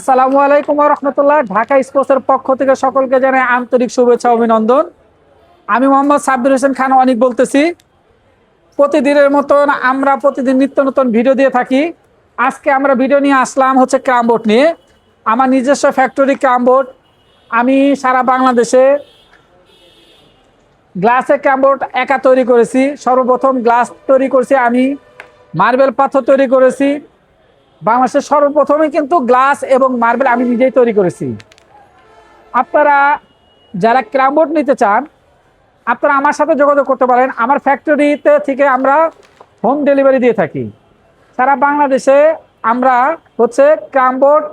আসসালামু আলাইকুম ওয়া রাহমাতুল্লাহ। ঢাকা স্পোর্টসের পক্ষ থেকে সকলকে জানাই আন্তরিক শুভেচ্ছা অভিনন্দন। আমি মোহাম্মদ সাব্বির হোসেন খান অনিক বলতেছি। প্রতিদিনের মতন আমরা প্রতিদিন নিত্য নতুন ভিডিও দিয়ে থাকি। আজকে আমরা ভিডিও নিয়ে আসলাম হচ্ছে ক্রামবোর্ড নিয়ে। আমার নিজস্ব ফ্যাক্টরি ক্রামবোর্ড। আমি সারা বাংলাদেশে গ্লাসের ক্রামবোর্ড একা তৈরি করেছি। সর্বপ্রথম গ্লাস তৈরি করেছি আমি, মার্বেল পাথর তৈরি করেছি। বাংলাদেশের সর্বপ্রথমে কিন্তু গ্লাস এবং মার্বেল আমি নিজেই তৈরি করেছি। আপনারা যারা ক্রামবোর্ড নিতে চান আপনারা আমার সাথে যোগাযোগ করতে পারেন। আমার ফ্যাক্টরিতে থেকে আমরা হোম ডেলিভারি দিয়ে থাকি। সারা বাংলাদেশে আমরা হচ্ছে ক্রামবোর্ড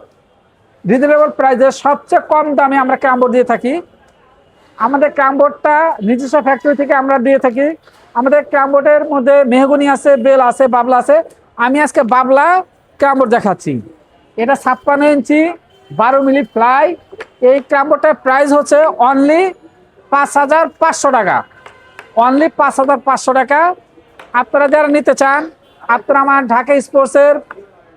রিজনেবল প্রাইসে সবচেয়ে কম দামে আমরা ক্রামবোর্ড দিয়ে থাকি। আমাদের ক্রামবোর্ডটা নিজস্ব ফ্যাক্টরি থেকে আমরা দিয়ে থাকি। আমাদের ক্রামবোর্ডের মধ্যে মেহগনি আছে, বেল আছে, বাবলা আছে। আমি আজকে বাবলা ক্রামবোর্ড দেখাচ্ছি। এটা 56 ইঞ্চি 12 মিলি ফ্লাই। এই ক্রামবোর্ডটার প্রাইস হচ্ছে অনলি 5,500 টাকা। অনলি 5,500 টাকা। আপনারা যারা নিতে চান আপনারা আমার ঢাকা স্পোর্টসের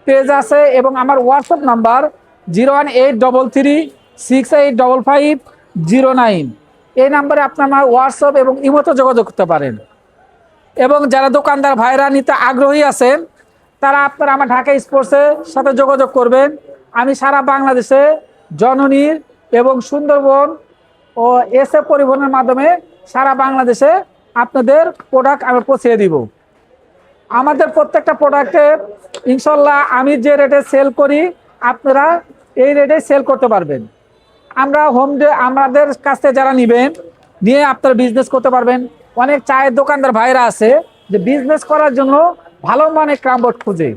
পেজ আছে এবং আমার হোয়াটসঅ্যাপ নাম্বার 01833685509। এই নাম্বারে আপনার আমার হোয়াটসঅ্যাপ এবং ইমোতে যোগাযোগ করতে পারেন। এবং যারা দোকানদার ভাইরা নিতে আগ্রহী আছেন তারা আপনারা আমার ঢাকা স্পোর্টসের সাথে যোগাযোগ করবেন। আমি সারা বাংলাদেশে জননীর এবং সুন্দরবন ও এসএ পরিবহনের মাধ্যমে সারা বাংলাদেশে আপনাদের প্রোডাক্ট আমি পৌঁছে দিব। আমাদের প্রত্যেকটা প্রোডাক্টে ইনশাল্লাহ আমি যে রেটে সেল করি আপনারা এই রেটে সেল করতে পারবেন। আমরা আমাদের কাছ থেকে যারা নেবেন নিয়ে আপনারা বিজনেস করতে পারবেন। অনেক চায়ের দোকানদার ভাইরা আছে যে বিজনেস করার জন্য ভালো মানের ক্রামবোর্ড খুঁজে।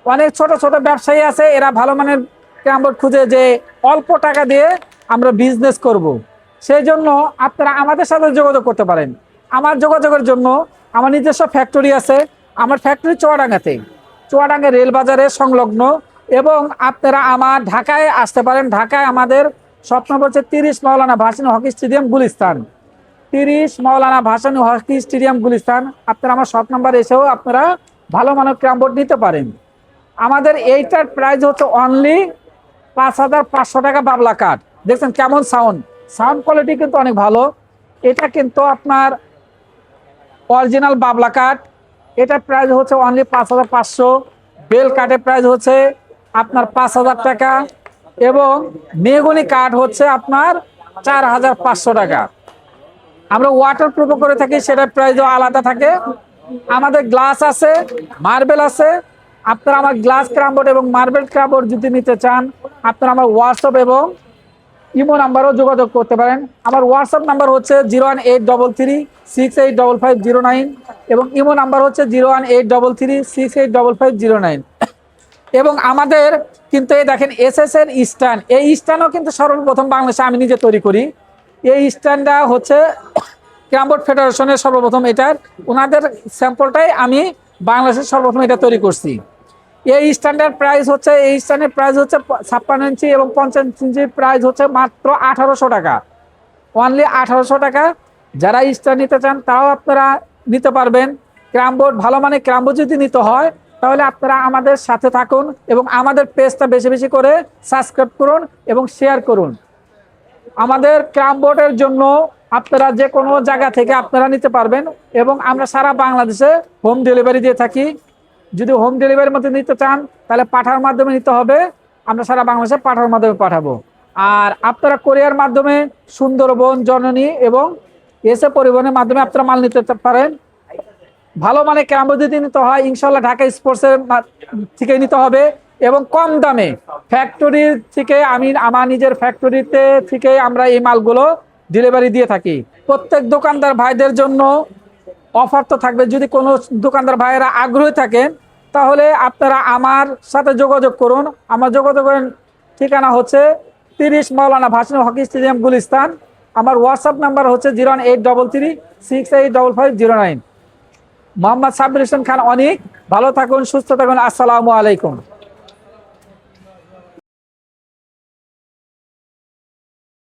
অনেক ছোট ছোট ব্যবসায়ী আছে এরা ভালো মানের ক্রামবোর্ড খুঁজে যে অল্প টাকা দিয়ে আমরা বিজনেস করব। সেই জন্য আপনারা আমাদের সাথে যোগাযোগ করতে পারেন। আমার যোগাযোগের জন্য আমার নিজস্ব ফ্যাক্টরি আছে। আমার ফ্যাক্টরি চুয়াডাঙ্গা রেল বাজারের সংলগ্ন। এবং আপনারা আমার ঢাকায় আসতে পারেন। ঢাকায় আমাদের শপ নম্বর হচ্ছে 30 মাওলানা ভাসানী হকি স্টেডিয়াম গুলিস্তান। 30 মাওলানা ভাসানী হকি স্টেডিয়াম গুলিস্তান। আপনারা আমার শপ নাম্বার এসেও আপনারা ভালো মানের ক্রামবোর্ড নিতে পারেন। আমাদের এইটার প্রাইস হচ্ছে অনলি 5,500 টাকা। বাবলা কাঠ দেখছেন কেমন সাউন্ড কোয়ালিটি কিন্তু অনেক ভালো। এটা কিন্তু আপনার অরিজিনাল বাবলা কাঠ। এটার প্রাইস হচ্ছে অনলি 5,500। বেল কাঠের প্রাইস হচ্ছে আপনার 5,000 টাকা এবং মেহগনি কাঠ হচ্ছে আপনার 4,500 টাকা। আমরা ওয়াটার প্রুফ করে থাকি, সেটার প্রাইসও আলাদা থাকে। আমাদের গ্লাস আছে, মার্বেল আছে। আপনারা আমার গ্লাস ক্রামবোর্ড এবং মার্বেল ক্রামবোর্ড যদি নিতে চান আপনারা আমার হোয়াটসঅ্যাপ এবং ইমো নাম্বারও যোগাযোগ করতে পারেন। আমার হোয়াটসঅ্যাপ নাম্বার হচ্ছে 01833685509 এবং ইমো নাম্বার হচ্ছে 01833685509। এবং আমাদের কিন্তু এই দেখেন এসএস এর স্ট্যান্ড, এই স্ট্যান্ডও কিন্তু সর্বপ্রথম বাংলাদেশে আমি নিজে তৈরি করি। এই স্ট্যান্ডটা হচ্ছে ক্রামবোর্ড ফেডারেশনের সর্বপ্রথম, এটার ওনাদের স্যাম্পলটাই আমি বাংলাদেশের সর্বপ্রথম এটা তৈরি করছি। এই স্ট্যান্ডের প্রাইস হচ্ছে 56 ইঞ্চি এবং 50 ইঞ্চির প্রাইস হচ্ছে মাত্র 1,800 টাকা। অনলি 1,800 টাকা। যারা স্ট্যান্ড নিতে চান তাও আপনারা নিতে পারবেন। ক্রামবোর্ড ভালো মানে ক্রামবোর্ড যদি নিতে হয় তাহলে আপনারা আমাদের সাথে থাকুন এবং আমাদের পেজটা বেশি বেশি করে সাবস্ক্রাইব করুন এবং শেয়ার করুন। আমাদের ক্রামবোর্ডের জন্য আপনারা যে কোনো জায়গা থেকে আপনারা নিতে পারবেন এবং আমরা সারা বাংলাদেশে হোম ডেলিভারি দিয়ে থাকি। যদি হোম ডেলিভারির মধ্যে নিতে চান তাহলে পাঠার মাধ্যমে নিতে হবে। আমরা সারা বাংলাদেশে পাঠার মাধ্যমে পাঠাবো। আর আপনারা কোরিয়ার মাধ্যমে সুন্দরবন, জননী এবং এসএ পরিবহনের মাধ্যমে আপনারা মাল নিতে পারেন। ভালো মানে ক্রামবোর্ড যদি নিতে হয় ইনশাল্লাহ ঢাকা স্পোর্টসের থেকে নিতে হবে এবং কম দামে ফ্যাক্টরি থেকে আমি আমার নিজের ফ্যাক্টরিতে থেকে আমরা এই মালগুলো ডেলিভারি দিয়ে থাকি। প্রত্যেক দোকানদার ভাইদের জন্য অফার তো থাকবে। যদি কোনো দোকানদার ভাইয়েরা আগ্রহী থাকেন তাহলে আপনারা আমার সাথে যোগাযোগ করুন। আমার যোগাযোগের ঠিকানা হচ্ছে 30 মাওলানা ভাসানী হকি স্টেডিয়াম গুলিস্তান। আমার হোয়াটসঅ্যাপ নাম্বার হচ্ছে 01833685509। মোহাম্মদ সাব্বির হোসেন খান অনিক। ভালো থাকুন, সুস্থ থাকুন। আসসালামু আলাইকুম।